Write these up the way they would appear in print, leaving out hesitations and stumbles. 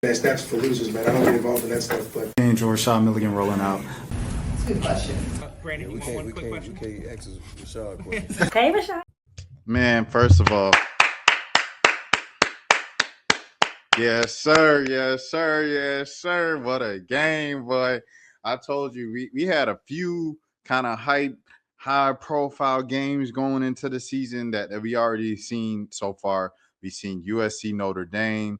That's for losers, man. I don't get involved in that stuff, but Enjoy Rashad Milligan rolling out. That's a good question. Brandon, we can't ask Rashad questions. Hey, Rashad. Man, first of all, yes, sir. Yes, sir. Yes, sir. What a game, boy. I told you we had a few kind of high profile games going into the season that we already seen so far. We've seen USC Notre Dame.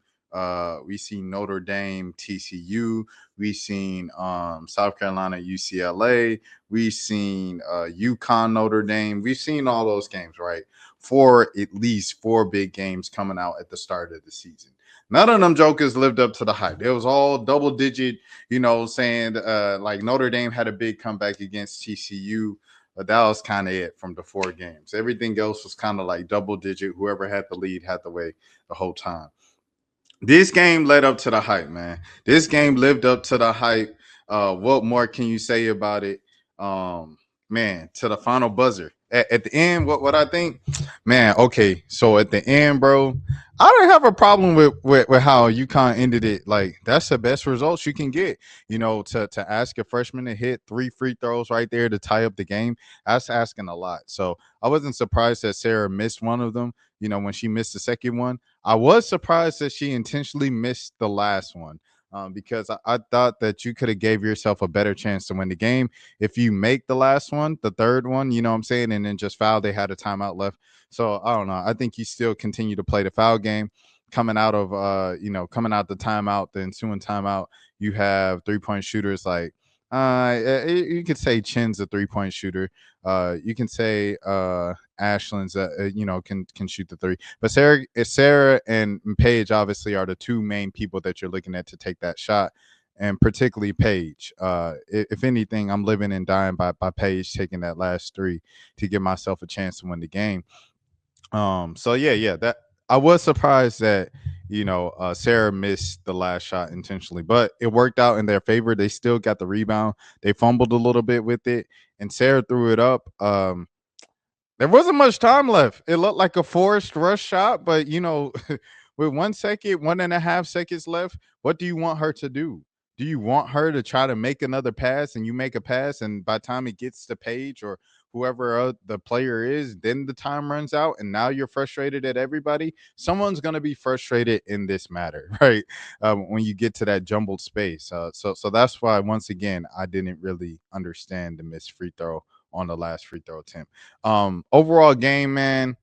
We seen Notre Dame TCU. We seen South Carolina UCLA. We seen UConn Notre Dame. We've seen all those games, right? At least four big games coming out at the start of the season. None of them jokers lived up to the hype. It was all double digit, saying like Notre Dame had a big comeback against TCU, but that was kind of it from the four games. Everything else was kind of like double digit. Whoever had the lead had the way the whole time. This game led up to the hype, man. This game lived up to the hype. What more can you say about it? Man, to the final buzzer. At the end, what I think, man, okay. So at the end, bro, I don't have a problem with how UConn ended it. Like, that's the best results you can get. To ask a freshman to hit 3 free throws right there to tie up the game, that's asking a lot. So I wasn't surprised that Sarah missed one of them, when she missed the second one. I was surprised that she intentionally missed the last one. Because I thought that you could have gave yourself a better chance to win the game if you make the last one, the third one, you know what I'm saying, and then just foul. They had a timeout left. So I don't know. I think you still continue to play the foul game. Coming out of coming out the timeout, the ensuing timeout, you have 3-point shooters like you could say Chin's a 3-point shooter. You can say Ashland's can shoot the three. But Sarah and Paige obviously are the two main people that you're looking at to take that shot. And particularly Paige. If anything, I'm living and dying by Paige taking that last three to give myself a chance to win the game. So yeah, that I was surprised that Sarah missed the last shot intentionally, but it worked out in their favor. They still got the rebound. They fumbled a little bit with it, and Sarah threw it up. There wasn't much time left. It looked like a forced rush shot, but with 1 second, 1.5 seconds left, what do you want her to do? Do you want her to try to make another pass and you make a pass, and by the time it gets to Paige or whoever the player is, then the time runs out and now you're frustrated at everybody? Someone's going to be frustrated in this matter, right? When you get to that jumbled space. So that's why, once again, I didn't really understand the missed free throw on the last free throw attempt. Overall game, man,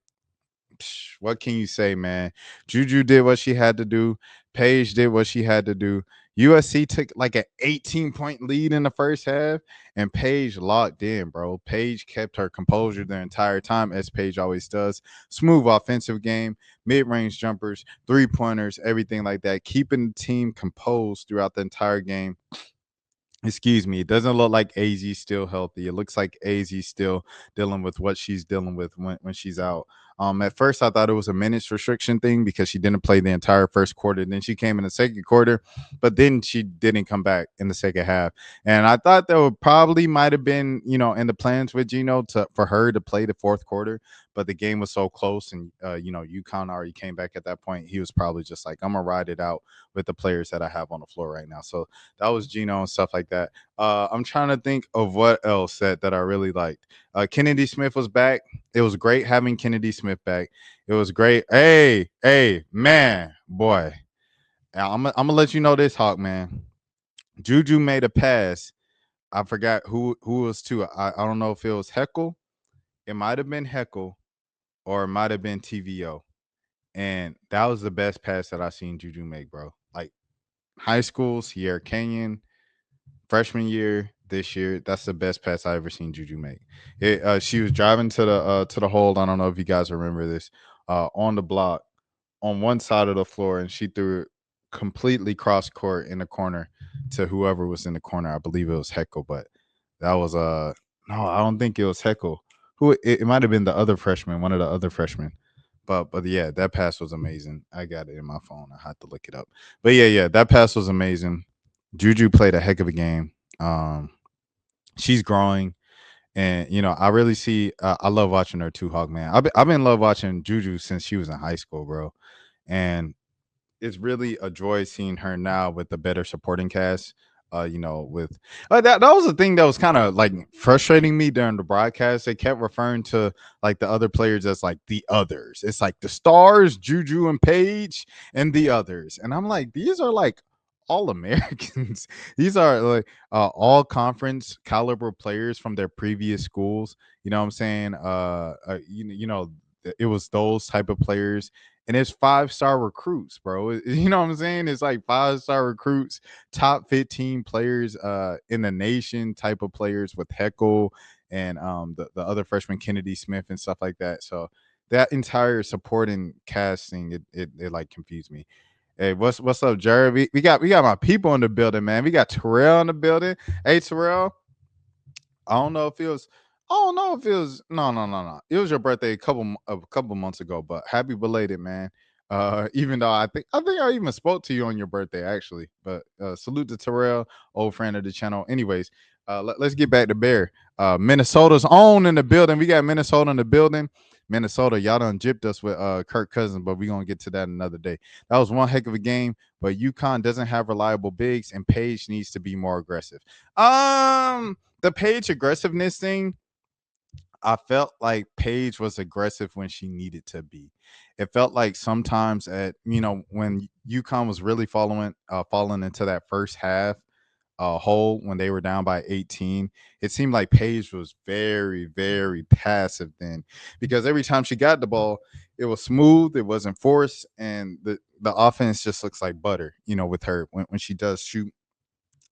what can you say, man? Juju did what she had to do. Paige did what she had to do. USC took like an 18-point lead in the first half, and Paige locked in, bro. Paige kept her composure the entire time, as Paige always does. Smooth offensive game, mid-range jumpers, three-pointers, everything like that, keeping the team composed throughout the entire game. Excuse me. It doesn't look like AZ's still healthy. It looks like AZ's still dealing with what she's dealing with when she's out. At first, I thought it was a minutes restriction thing because she didn't play the entire first quarter. Then she came in the second quarter, but then she didn't come back in the second half. And I thought that would probably might have been, in the plans with Gino for her to play the fourth quarter. But the game was so close, and UConn already came back at that point. He was probably just like, I'm gonna ride it out with the players that I have on the floor right now. So that was Gino and stuff like that. I'm trying to think of what else that I really liked. Kennedy Smith was back. It was great having Kennedy Smith back. It was great. Hey, man, boy. I'm gonna let you know this, Hawk, man. Juju made a pass. I forgot who it was to. I don't know if it was Heckle. It might have been Heckle, or it might have been TVO. And that was the best pass that I seen Juju make, bro. Like, high school, Sierra Canyon, freshman year, this year, that's the best pass I ever seen Juju make. She was driving to the hold. I don't know if you guys remember this. On the block, on one side of the floor, and she threw it completely cross court in the corner to whoever was in the corner. I believe it was Heckle, but that was no, I don't think it was Heckle. It might have been the other freshman, one of the other freshmen. But yeah, that pass was amazing. I got it in my phone. I had to look it up. But yeah, that pass was amazing. Juju played a heck of a game. She's growing, and I really see. I love watching her too, Hawk, man. I've been love watching Juju since she was in high school, bro. And it's really a joy seeing her now with the better supporting cast. With that was the thing that was kind of like frustrating me during the broadcast. They kept referring to like the other players as like the others. It's like the stars, Juju and Paige, and the others. And I'm like, these are like all Americans. These are like all conference caliber players from their previous schools. You know what I'm saying? It was those type of players, and it's 5-star recruits, bro. You know what I'm saying? It's like 5-star recruits, top 15 players in the nation type of players with Heckle and the other freshman Kennedy Smith and stuff like that. So that entire supporting casting, it like confused me. Hey, what's up, Jared? We got my people in the building, man. We got Terrell in the building. Hey, Terrell. I don't know if it was. I don't know if it was. No. It was your birthday a couple months ago, but happy belated, man. Even though I think I even spoke to you on your birthday actually. But salute to Terrell, old friend of the channel. Anyways, let's get back to Bear. Minnesota's own in the building. We got Minnesota in the building. Minnesota, y'all done gypped us with Kirk Cousins, but we're gonna get to that another day. That was one heck of a game, but UConn doesn't have reliable bigs, and Paige needs to be more aggressive. The Paige aggressiveness thing, I felt like Paige was aggressive when she needed to be. It felt like sometimes when UConn was really falling into that first half hole when they were down by 18, it seemed like Paige was very, very passive then, because every time she got the ball, it was smooth, it wasn't forced, and the offense just looks like butter, with her when she does shoot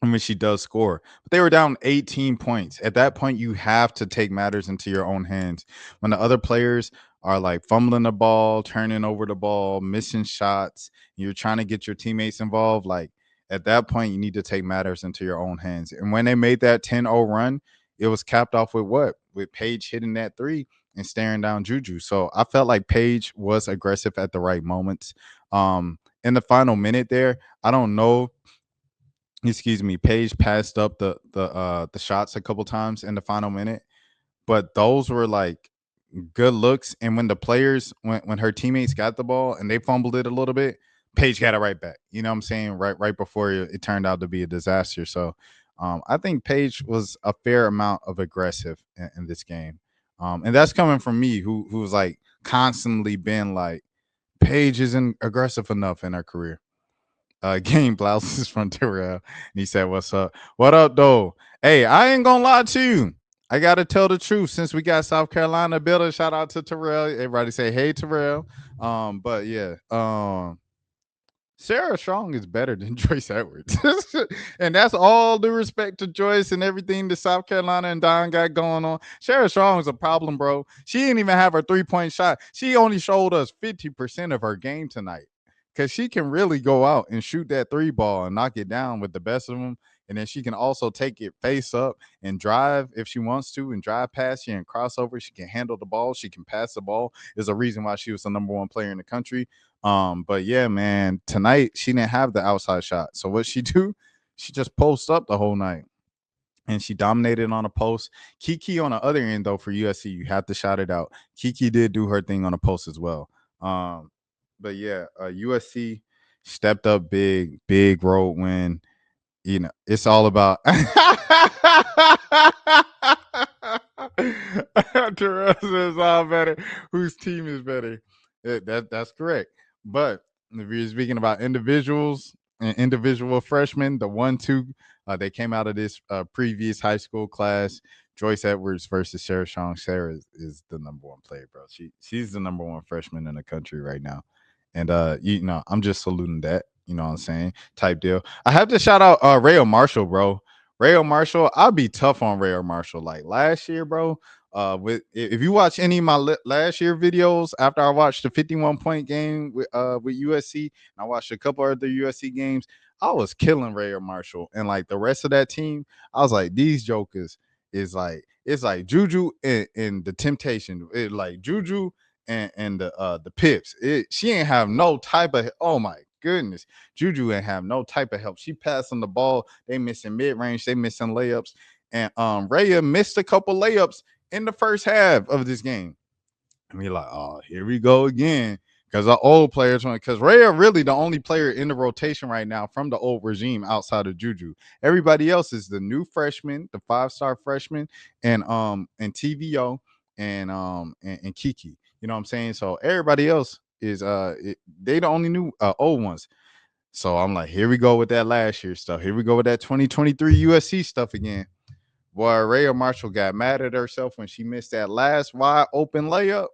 when she does score. But they were down 18 points. At that point, you have to take matters into your own hands. When the other players are like fumbling the ball, turning over the ball, missing shots, you're trying to get your teammates involved, like at that point, you need to take matters into your own hands. And when they made that 10-0 run, it was capped off with what? With Paige hitting that three and staring down Juju. So I felt like Paige was aggressive at the right moments. In the final minute there, I don't know, excuse me, Paige passed up the shots a couple times in the final minute, but those were like good looks. And when the players, when her teammates got the ball and they fumbled it a little bit, Paige got it right back. You know what I'm saying? Right before it turned out to be a disaster. So I think Paige was a fair amount of aggressive in this game. And that's coming from me, who's like constantly been like, Paige isn't aggressive enough in her career. Game blouses from Terrell. And he said, "What's up? What up, though? Hey, I ain't gonna lie to you. I gotta tell the truth. Since we got South Carolina builder, shout out to Terrell. Everybody say hey, Terrell. But yeah, Sarah Strong is better than Joyce Edwards. And that's all due respect to Joyce and everything that South Carolina and Don got going on. Sarah Strong is a problem, bro. She didn't even have her 3-point shot. She only showed us 50% of her game tonight, because she can really go out and shoot that three ball and knock it down with the best of them. And then she can also take it face up and drive if she wants to, and drive past you and crossover. She can handle the ball. She can pass the ball. There's a reason why she was the number one player in the country. But yeah, man, tonight she didn't have the outside shot. So what she do? She just posts up the whole night, and she dominated on a post. Kiki on the other end, though, for USC, you have to shout it out. Kiki did do her thing on a post as well. But yeah, USC stepped up big road win. It's all about Terrell says all better. Whose team is better? That's correct. But if you're speaking about individuals and individual freshmen, the 1-2, they came out of this previous high school class. Joyce Edwards versus Sarah Strong. Sarah is the number one player, bro. She's the number one freshman in the country right now. And I'm just saluting that. You know what I'm saying? Type deal. I have to shout out Rayo Marshall, bro. Rayo Marshall, I'll be tough on Rayo Marshall. Like last year, bro. If you watch any of my last year videos after I watched the 51-point game with USC, and I watched a couple other USC games, I was killing Rayo Marshall. And like the rest of that team, I was like, these jokers is like, it's like Juju and the Temptation. It like Juju and the Pips. She ain't have no type of, oh my goodness, Juju ain't have no type of help. She passing the ball, they missing mid range, they missing layups, and Raya missed a couple layups in the first half of this game. And we're like, oh, here we go again. Because the old players, because Rhea really the only player in the rotation right now from the old regime outside of Juju. Everybody else is the new freshman, the 5-star freshman, and TVO and Kiki. You know what I'm saying? So everybody else is they the only new old ones. So I'm like, here we go with that last year stuff. Here we go with that 2023 USC stuff again. Boy, Rhea Marshall got mad at herself when she missed that last wide open layup.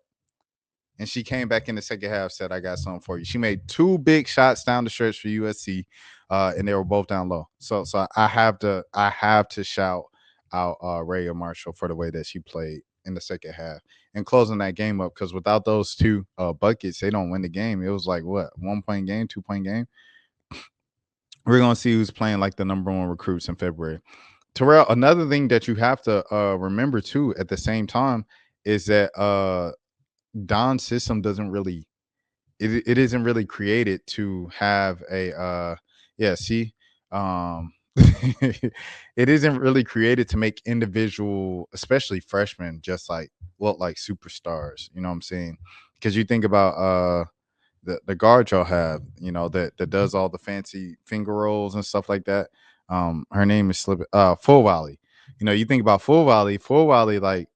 And she came back in the second half, said, I got something for you. She made 2 big shots down the stretch for USC, and they were both down low. So I have to shout out Rhea Marshall for the way that she played in the second half and closing that game up, because without those 2 buckets, they don't win the game. It was like, what, 1-point game, 2-point game? We're going to see who's playing like the number 1 recruits in February. Terrell, another thing that you have to remember, too, at the same time is that Don's system doesn't really it isn't really created to have a it isn't really created to make individual, especially freshmen, just like look like superstars. You know what I'm saying? Because you think about the guard y'all have, you know, that does all the fancy finger rolls and stuff like that. Her name is Full Volley. You know, you think about Full Volley, like,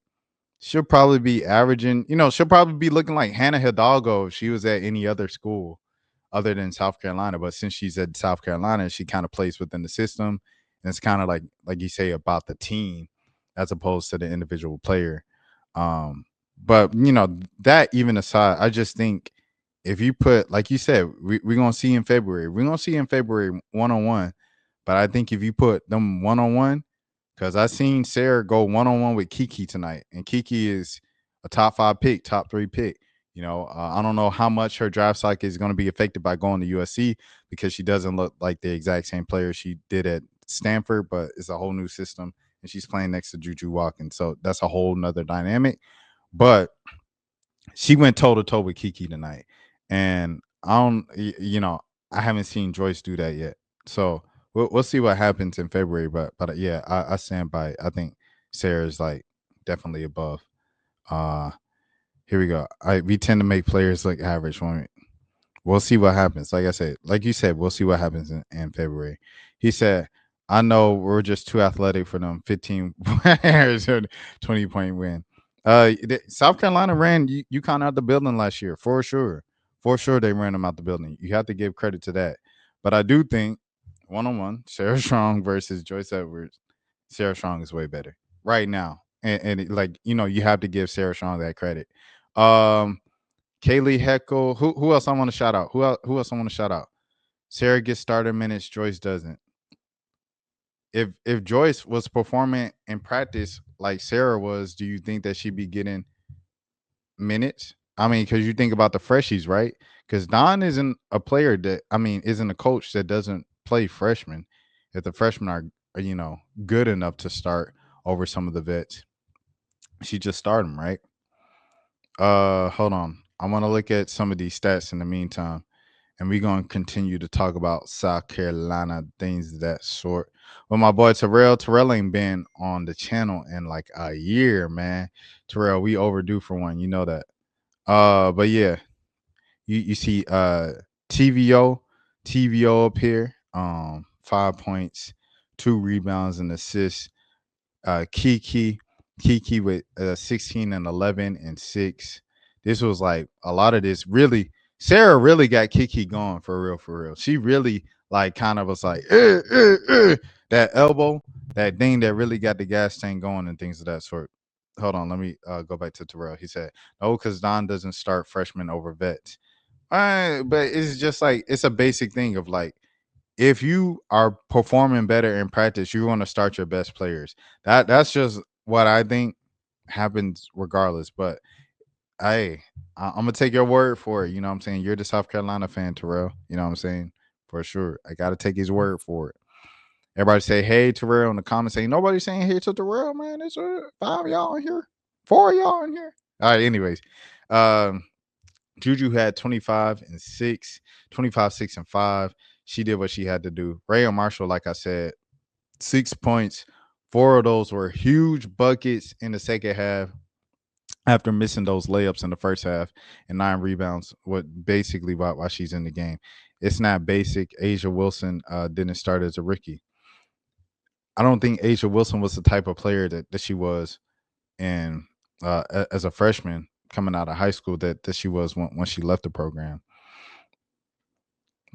she'll probably be averaging, you know, she'll probably be looking like Hannah Hidalgo if she was at any other school other than South Carolina. But since she's at South Carolina, she kind of plays within the system. And it's kind of like you say, about the team as opposed to the individual player. But, you know, that even aside, I just think if you put, like you said, we're going to see in February. We're going to see in February one-on-one. But I think if you put them one-on-one, because I seen Sarah go one-on-one with Kiki tonight, and Kiki is a top 5 pick, top 3 pick. You know, I don't know how much her draft cycle is going to be affected by going to USC, because she doesn't look like the exact same player she did at Stanford, but it's a whole new system, and she's playing next to Juju Watkins. So that's a whole nother dynamic. But she went toe-to-toe with Kiki tonight. And you know, I haven't seen Joyce do that yet. So we'll see what happens in February, but yeah, I stand by it. I think Sarah's like definitely above. Uh, Here we go. We tend to make players look average when we'll see what happens. Like I said, like you said, we'll see what happens in February. He said, I know we're just too athletic for them 15 20-point win. South Carolina ran UConn out the building last year, for sure. For sure, they ran them out the building. You have to give credit to that. But I do think one-on-one, Sarah Strong versus Joyce Edwards, Sarah Strong is way better right now. Like, you know, you have to give Sarah Strong that credit. Kaylee Heckle. Who else I want to shout out? Who else I want to shout out? Sarah gets starter minutes. Joyce doesn't. If Joyce was performing in practice like Sarah was, do you think that she'd be getting minutes? I mean, because you think about the freshies, right? Because Don isn't a player that, I mean, isn't a coach that doesn't play freshmen. If the freshmen are, you know, good enough to start over some of the vets, she just start them, right? Hold on. I want to look at some of these stats in the meantime, and we're going to continue to talk about South Carolina, things of that sort. Well, my boy Terrell ain't been on the channel in like a year, man. Terrell, we overdue for one. You know that. But yeah, you see TVO up here. 5 points, 2 rebounds and assists. Kiki with 16 and 11 and 6. This was like a lot of this really. Sarah really got Kiki going for real. She really like kind of was like that elbow, that thing that really got the gas tank going and things of that sort. Hold on, let me go back to Terrell. He said, no, because Don doesn't start freshmen over vets. But it's just like, it's a basic thing of like, if you are performing better in practice, you're going to start your best players. That's just what I think happens regardless. But I'm gonna take your word for it. You know what I'm saying? You're the South Carolina fan, Terrell. You know what I'm saying? For sure. I gotta take his word for it. Everybody say hey Terrell in the comments. Saying nobody's saying hey to Terrell, man. It's 5 of y'all in here, 4 of y'all in here. All right, anyways. Juju had 25 and 6, 25, 6, and 5. She did what she had to do. Rhea Marshall, like I said, 6 points. 4 of those were huge buckets in the second half. after missing those layups in the first half and 9 rebounds. What basically why she's in the game. It's not basic. Asia Wilson didn't start as a rookie. I don't think Asia Wilson was the type of player that she was in as a freshman coming out of high school that she was when she left the program.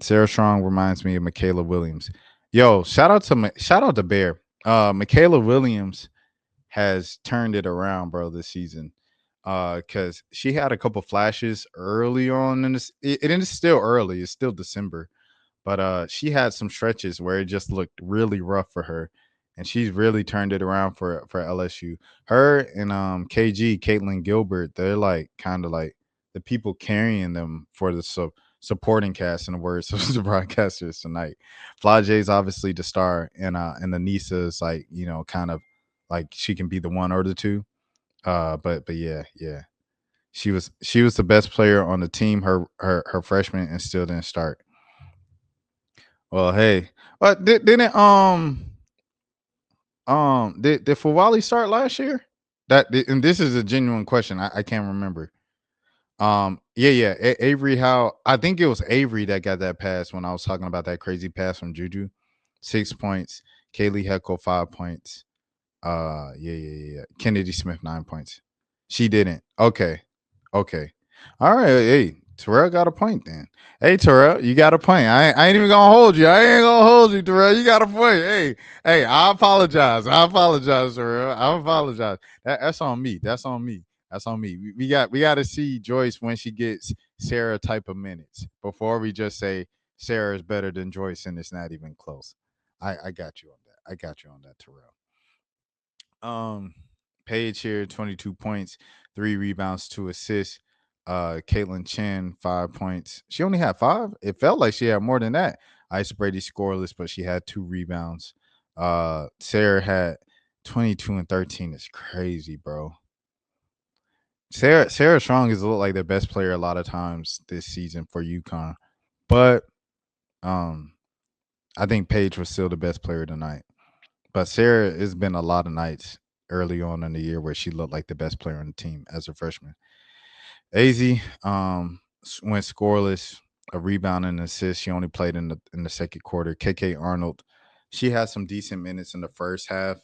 Sarah Strong reminds me of Michaela Williams. Yo, shout out to Bear. Michaela Williams has turned it around, bro, this season. Because she had a couple flashes early on in this. It is still early. It's still December, but she had some stretches where it just looked really rough for her, and she's really turned it around for LSU. Her and KG Caitlin Gilbert, they're like kind of like the people carrying them for the supporting cast, in the words of the broadcasters tonight. Flage's obviously the star, and Anissa is like, kind of like she can be the one or the two. But yeah. She was the best player on the team her freshman and still didn't start. Well, hey, but didn't did Fawali start last year? And this is a genuine question. I can't remember. Yeah. Avery, how I think it was Avery that got that pass when I was talking about that crazy pass from Juju. 6 points. Kaylee Heckle 5 points. Yeah. Kennedy Smith 9 points. She didn't. Okay. All right. Hey, Terrell got a point then. Hey, Terrell, you got a point. I ain't even gonna hold you. I ain't gonna hold you, Terrell. You got a point. Hey, I apologize. Terrell. I apologize. That's on me. That's on me. That's on me. We got to see Joyce when she gets Sarah type of minutes before we just say Sarah is better than Joyce and it's not even close. I got you on that. I got you on that, Terrell. Paige here, 22 points, 3 rebounds, 2 assists. Caitlin Chen, 5 points. She only had 5. It felt like she had more than that. Ice Brady scoreless, but she had 2 rebounds. Sarah had 22 and 13. It's crazy, bro. Sarah Strong has looked like the best player a lot of times this season for UConn, but um, I think Paige was still the best player tonight. But Sarah has been a lot of nights early on in the year where she looked like the best player on the team as a freshman. AZ went scoreless, a rebound and an assist. She only played in the second quarter. KK Arnold, she had some decent minutes in the first half.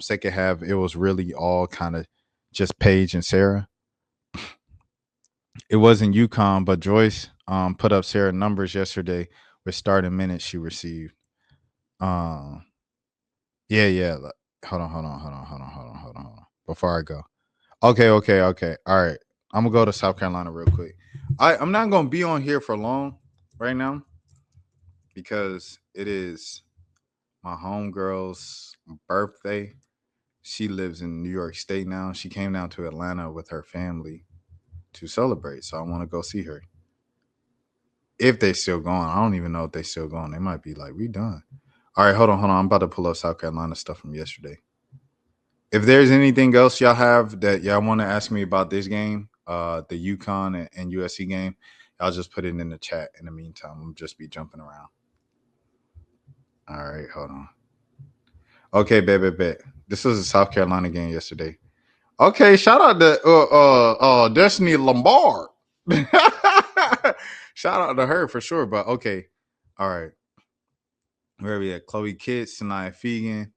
Second half, it was really all kind of just Paige and Sarah. It wasn't UConn, but Joyce put up Sarah numbers yesterday with starting minutes she received. Yeah. Hold on. Before I go. Okay. All right. I'm gonna go to South Carolina real quick. I'm not gonna be on here for long right now because it is my homegirl's birthday. She lives in New York State now. She came down to Atlanta with her family to celebrate. So I want to go see her. If they still going. I don't even know if they still going. They might be like, we done. All right, hold on. I'm about to pull up South Carolina stuff from yesterday. If there's anything else y'all have that y'all want to ask me about this game, the UConn and USC game, I'll just put it in the chat in the meantime. I'll just be jumping around. All right, hold on. Okay, bet. This was a South Carolina game yesterday. Okay, shout out to Destiny Lombard. Shout out to her for sure. But okay, all right. Where are we at? Chloe Kitts, Sanaya Fegan,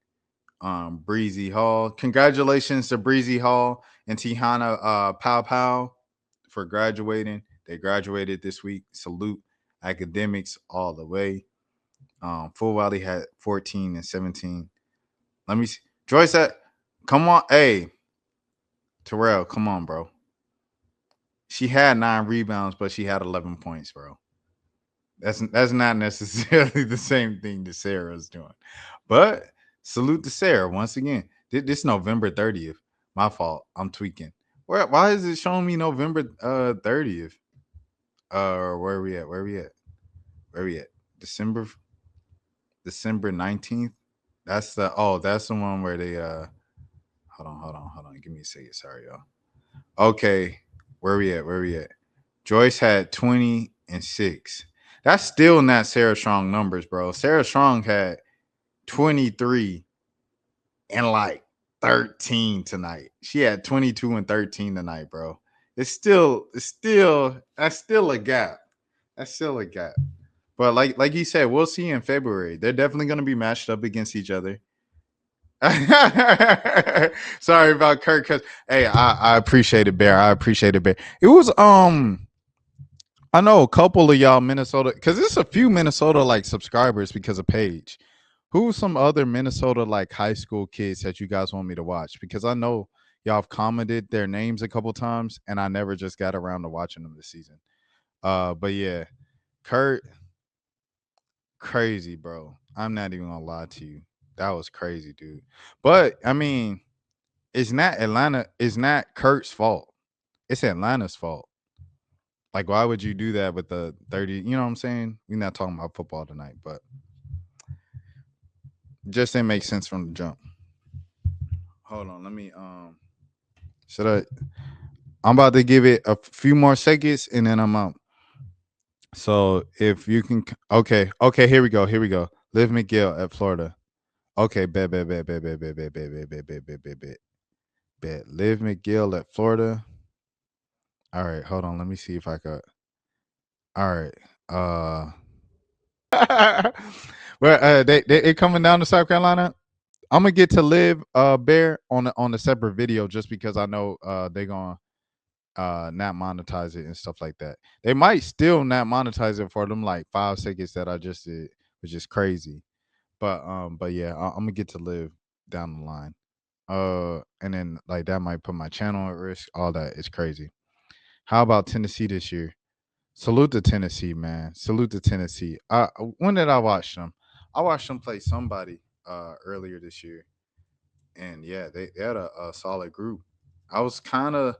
Breezy Hall. Congratulations to Breezy Hall and Tihana Pow Pow for graduating. They graduated this week. Salute academics all the way. Full Valley had 14 and 17. Let me see. Joyce said, come on. Hey, Terrell, come on, bro. She had 9 rebounds, but she had 11 points, bro. That's not necessarily the same thing that Sarah's doing. But salute to Sarah once again. This November 30th. My fault. I'm tweaking. Why is it showing me November 30th? Where are we at? December 19th. That's the one where they hold on. Give me a second. Sorry, y'all. Okay. Where we at? Joyce had 20 and 6. That's still not Sarah Strong numbers, bro. Sarah Strong had 23 and like 13 tonight. She had 22 and 13 tonight, bro. That's still a gap. That's still a gap. But like you said, we'll see in February. They're definitely going to be matched up against each other. Sorry about Kirk. Cause hey, I appreciate it, Bear. I appreciate it, Bear. It was I know a couple of y'all Minnesota, because there's a few Minnesota like subscribers because of Paige. Who's some other Minnesota like high school kids that you guys want me to watch? Because I know y'all have commented their names a couple times, and I never just got around to watching them this season. But yeah, Kurt, crazy, bro. I'm not even gonna lie to you. That was crazy, dude. But I mean, it's not Atlanta. It's not Kurt's fault. It's Atlanta's fault. Like, why would you do that with the 30? You know what I'm saying? We're not talking about football tonight, but just didn't make sense from the jump. Hold on, let me should I'm about to give it a few more seconds and then I'm out. So if you can, okay, here we go. Liv McGill at Florida. Okay, bet. Liv McGill at Florida. All right, hold on. Let me see if I could. All right. Well, they coming down to South Carolina. I'm gonna get to Liv Bear on a separate video just because I know they're gonna not monetize it and stuff like that. They might still not monetize it for them like 5 seconds that I just did, which is crazy. But yeah, I'm gonna get to Live down the line. And then like that might put my channel at risk. All that is crazy. How about Tennessee this year? Salute to Tennessee, man. Salute to Tennessee. When did I watch them? I watched them play somebody earlier this year, and yeah, they had a solid group. I was kind of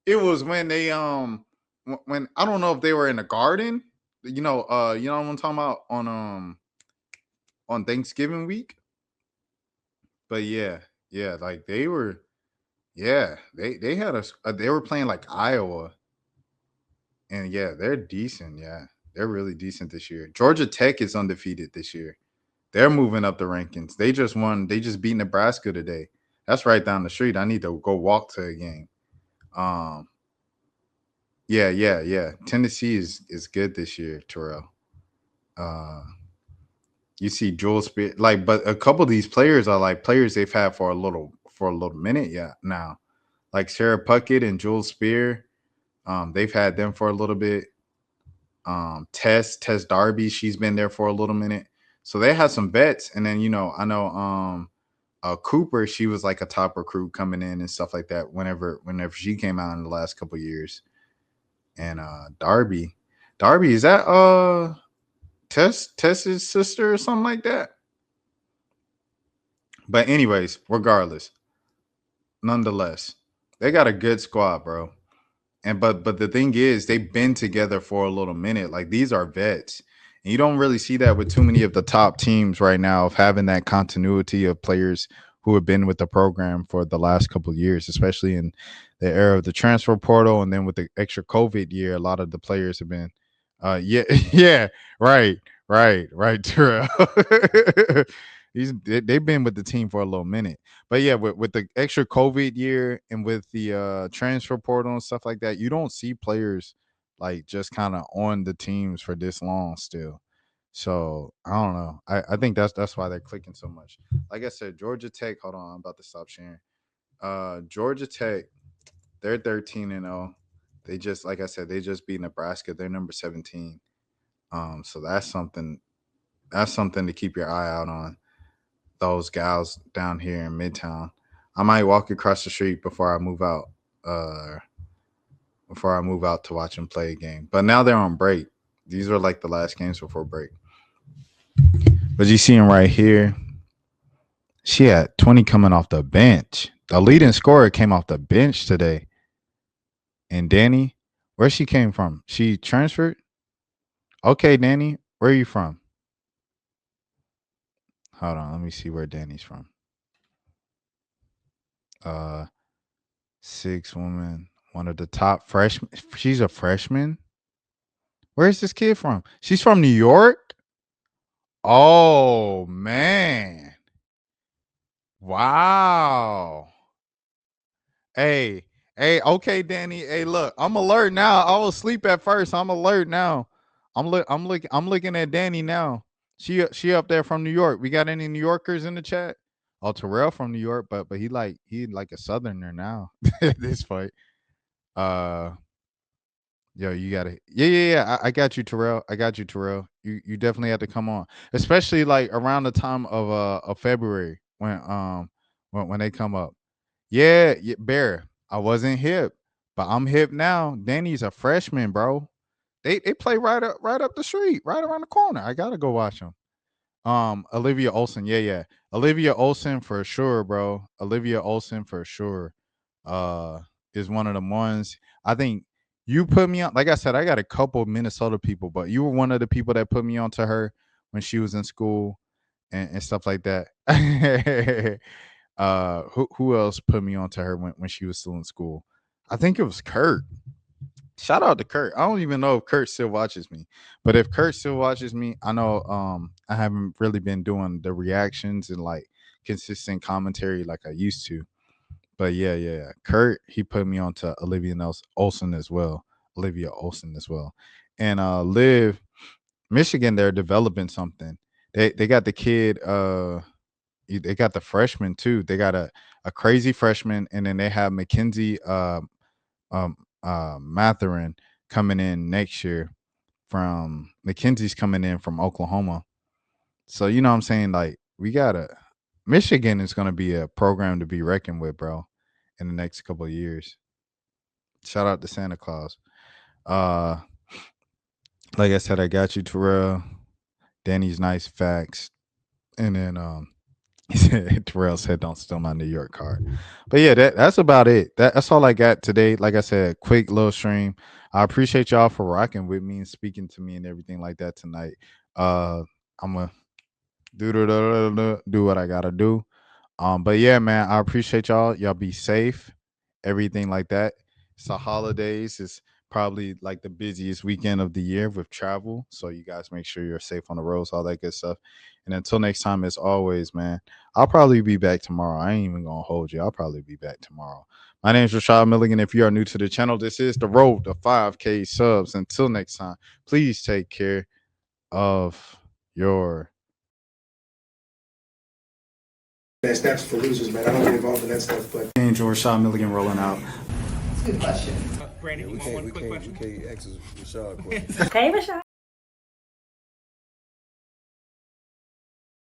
it was when they when I don't know if they were in the garden, you know what I'm talking about on Thanksgiving week. But yeah, like they were, yeah, they had they were playing like Iowa, and yeah, they're decent. Yeah, they're really decent this year. Georgia Tech is undefeated this year. They're moving up the rankings. They just won. They just beat Nebraska today. That's right down the street. I need to go walk to a game. Um, yeah. Tennessee is good this year, Terrell. Uh, you see Joel Spear, like, but a couple of these players are like players they've had for a little minute, yeah. Now, like Sarah Puckett and Joel Spear, they've had them for a little bit. Tess Darby, she's been there for a little minute. So they had some vets, and then I know Cooper, she was like a top recruit coming in and stuff like that whenever she came out in the last couple of years. And Darby is that Tess's sister or something like that. But anyways, regardless, nonetheless, they got a good squad, bro. And but the thing is, they've been together for a little minute. Like these are vets. And you don't really see that with too many of the top teams right now of having that continuity of players who have been with the program for the last couple of years, especially in the era of the transfer portal. And then with the extra COVID year, a lot of the players have been yeah, right, Terrell. They've been with the team for a little minute. But yeah, with the extra COVID year and with the transfer portal and stuff like that, you don't see players like just kind of on the teams for this long still. So I don't know. I think that's why they're clicking so much. Like I said, Georgia Tech. Hold on, I'm about to stop sharing. Georgia Tech, they're 13-0. They just, like I said, they just beat Nebraska. They're number 17. So that's something. That's something to keep your eye out on. Those gals down here in Midtown. I might walk across the street before I move out. To watch them play a game. But now they're on break. These are like the last games before break. But you see him right here. She had 20 coming off the bench. The leading scorer came off the bench today. And Danny, where she came from? She transferred? Okay, Danny, where are you from? Hold on, let me see where Danny's from. 6 woman, one of the top freshmen. She's a freshman. Where's this kid from? She's from New York. Oh man, Wow. Hey, okay, Danny. Hey, look, I'm alert now. I was asleep at first. I'm alert now. I'm looking at Danny now. She up there from New York. We got any New Yorkers in the chat? Oh, Terrell from New York, but he like a southerner now. This fight. Uh Yo, you gotta, yeah. I got you, Terrell. I got you, Terrell. You definitely have to come on, especially like around the time of February when they come up. Yeah, Bear. I wasn't hip, but I'm hip now. Danny's a freshman, bro. They play right up the street, right around the corner. I gotta go watch them. Olivia Olson, yeah. Olivia Olson for sure, bro. Olivia Olson for sure. Is one of the ones. I think you put me on. Like I said, I got a couple Minnesota people, but you were one of the people that put me on to her when she was in school and stuff like that. Who else put me on to her when she was still in school? I think it was Kurt. Shout out to Kurt. I don't even know if Kurt still watches me, but if Kurt still watches me, I know I haven't really been doing the reactions and like consistent commentary like I used to. But yeah. Kurt, he put me on to Olsen as well. Olivia Olsen as well. And Liv, Michigan, they're developing something. They got the kid, they got the freshman too. They got a crazy freshman, and then they have Mackenzie Matherin coming in next year from Mackenzie's coming in from Oklahoma. So you know what I'm saying? Like Michigan is gonna be a program to be reckoned with, bro, in the next couple of years. Shout out to Santa Claus. Like I said, I got you, Terrell. Danny's nice facts. And then Terrell said, "Don't steal my New York card." But yeah, that's about it. That's all I got today. Like I said, quick little stream. I appreciate y'all for rocking with me and speaking to me and everything like that tonight. I'm gonna do what I gotta do. But yeah, man, I appreciate y'all. Y'all be safe, everything like that. It's the holidays. It's probably like the busiest weekend of the year with travel. So you guys make sure you're safe on the roads, all that good stuff. And until next time, as always, man, I'll probably be back tomorrow. I ain't even gonna hold you. I'll probably be back tomorrow. My name is Rashad Milligan. If you are new to the channel, this is the road to 5K subs. Until next time, please take care of your That's for losers, man. I don't get involved in that stuff, but. Angel Rashad Milligan rolling out. Good question. We can't ask Rashad questions. Hey, Rashad.